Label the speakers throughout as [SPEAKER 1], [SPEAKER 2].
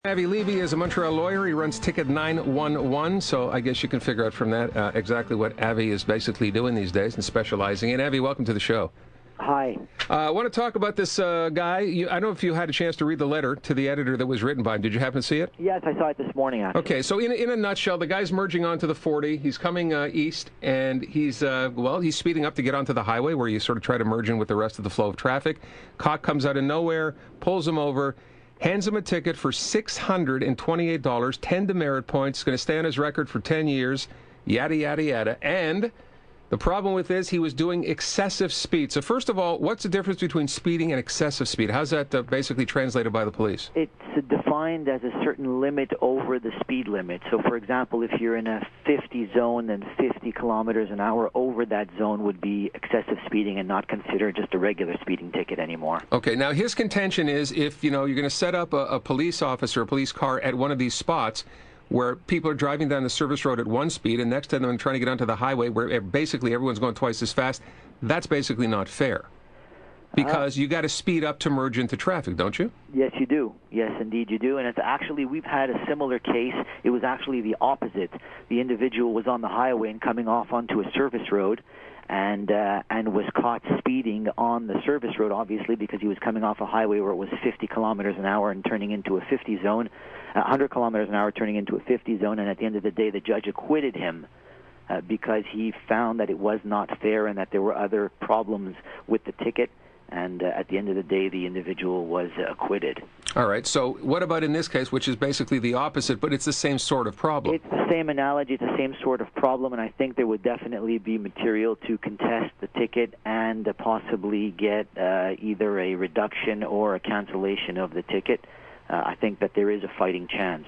[SPEAKER 1] Avi Levy is a Montreal lawyer. He runs ticket911, so I guess you can figure out from that exactly what Avi is basically doing these days and specializing in. Avi, welcome to the show.
[SPEAKER 2] Hi.
[SPEAKER 1] I want to talk about this guy. I don't know if you had a chance to read the letter to the editor that was written by him. Did you happen to see it?
[SPEAKER 2] Yes, I saw it this morning, actually.
[SPEAKER 1] Okay, so in a nutshell, the guy's merging onto the 40. He's coming east, and he's speeding up to get onto the highway where you sort of try to merge in with the rest of the flow of traffic. Cop comes out of nowhere, pulls him over, hands him a ticket for $628, 10 demerit points, going to stay on his record for 10 years, yada, yada, yada. And the problem with this, he was doing excessive speed. So first of all, what's the difference between speeding and excessive speed? How's that basically translated by the police?
[SPEAKER 2] It's defined as a certain limit over the speed limit. So, for example, if you're in a 50 zone, then 50 kilometers an hour over that zone would be excessive speeding and not considered just a regular speeding ticket anymore.
[SPEAKER 1] Okay, now his contention is if, you're going to set up a police officer, a police car at one of these spots where people are driving down the service road at one speed and next to them trying to get onto the highway where basically everyone's going twice as fast, that's basically not fair. Because you got to speed up to merge into traffic, don't you?
[SPEAKER 2] Yes, you do. Yes, indeed you do. And it's actually, we've had a similar case. It was actually the opposite. The individual was on the highway and coming off onto a service road and was caught speeding on the service road, obviously, because he was coming off a highway where it was 50 kilometers an hour and turning into a 50 zone, 100 kilometers an hour turning into a 50 zone, and at the end of the day, the judge acquitted him because he found that it was not fair and that there were other problems with the ticket. And at the end of the day, the individual was acquitted.
[SPEAKER 1] All right. So what about in this case, which is basically the opposite, but it's the same sort of problem?
[SPEAKER 2] It's the same analogy. It's the same sort of problem, and I think there would definitely be material to contest the ticket and possibly get either a reduction or a cancellation of the ticket. I think that there is a fighting chance.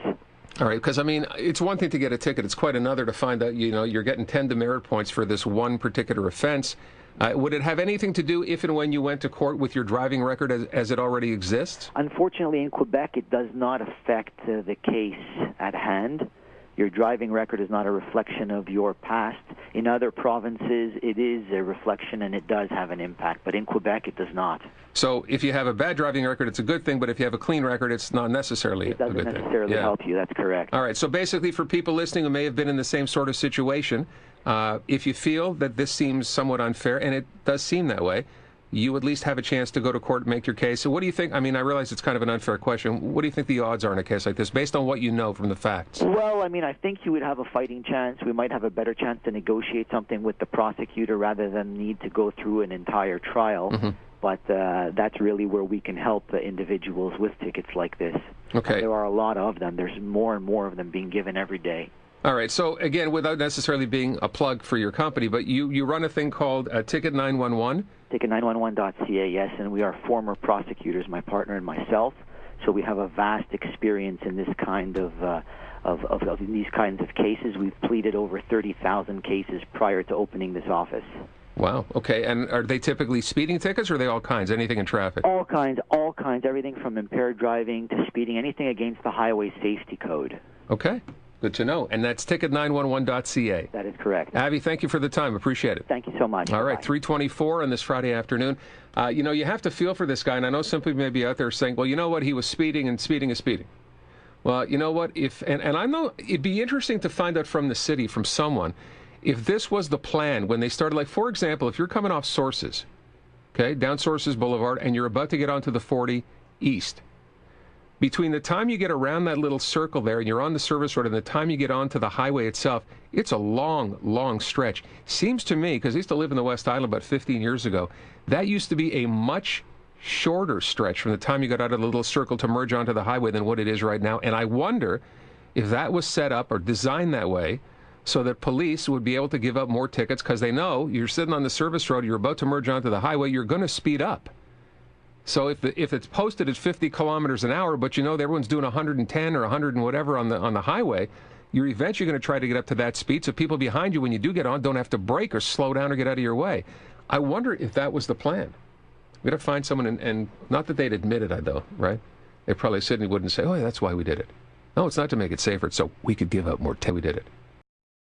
[SPEAKER 1] All right, because, I mean, it's one thing to get a ticket. It's quite another to find out, you're getting 10 demerit points for this one particular offense. Would it have anything to do if and when you went to court with your driving record as it already exists?
[SPEAKER 2] Unfortunately, in Quebec, it does not affect the case at hand. Your driving record is not a reflection of your past. In other provinces, it is a reflection, and it does have an impact. But in Quebec, it does not.
[SPEAKER 1] So if you have a bad driving record, it's a good thing, but if you have a clean record, it's not necessarily a good thing.
[SPEAKER 2] It doesn't necessarily help you. That's correct.
[SPEAKER 1] All right. So basically, for people listening who may have been in the same sort of situation, if you feel that this seems somewhat unfair, and it does seem that way, you at least have a chance to go to court and make your case. So what do you think? I mean, I realize it's kind of an unfair question. What do you think the odds are in a case like this, based on what you know from the facts?
[SPEAKER 2] Well, I mean, I think you would have a fighting chance. We might have a better chance to negotiate something with the prosecutor rather than need to go through an entire trial. Mm-hmm. But that's really where we can help individuals with tickets like this.
[SPEAKER 1] Okay.
[SPEAKER 2] There are a lot of them. There's more and more of them being given every day.
[SPEAKER 1] All right. So, again, without necessarily being a plug for your company, but you run a thing called ticket911?
[SPEAKER 2] ticket911.ca, yes, and we are former prosecutors, my partner and myself, so we have a vast experience in this kind of these kinds of cases. We've pleaded over 30,000 cases prior to opening this office.
[SPEAKER 1] Wow. Okay. And are they typically speeding tickets, or are they all kinds, anything in traffic?
[SPEAKER 2] All kinds, everything from impaired driving to speeding, anything against the highway safety code.
[SPEAKER 1] Okay. Good to know. And that's ticket911.ca.
[SPEAKER 2] That is correct.
[SPEAKER 1] Abby, thank you for the time. Appreciate it.
[SPEAKER 2] Thank you so much.
[SPEAKER 1] All right,
[SPEAKER 2] Bye.
[SPEAKER 1] 3:24 on this Friday afternoon. You have to feel for this guy, and I know some people may be out there saying, well, you know what, he was speeding, and speeding is speeding. Well, you know what, and I know it'd be interesting to find out from the city, from someone, if this was the plan when they started, like, for example, if you're coming off Sources, okay, down Sources Boulevard, and you're about to get onto the 40 east, between the time you get around that little circle there and you're on the service road and the time you get onto the highway itself, it's a long, long stretch. Seems to me, because I used to live in the West Island about 15 years ago, that used to be a much shorter stretch from the time you got out of the little circle to merge onto the highway than what it is right now. And I wonder if that was set up or designed that way so that police would be able to give up more tickets, because they know you're sitting on the service road, you're about to merge onto the highway, you're going to speed up. So if it's posted at 50 kilometers an hour, but everyone's doing 110 or 100 and whatever on the highway, you're eventually going to try to get up to that speed so people behind you, when you do get on, don't have to brake or slow down or get out of your way. I wonder if that was the plan. We've got to find someone, and not that they'd admit it, though, right? They probably certainly wouldn't say, oh, yeah, that's why we did it. No, it's not to make it safer, it's so we could give up more. We did it.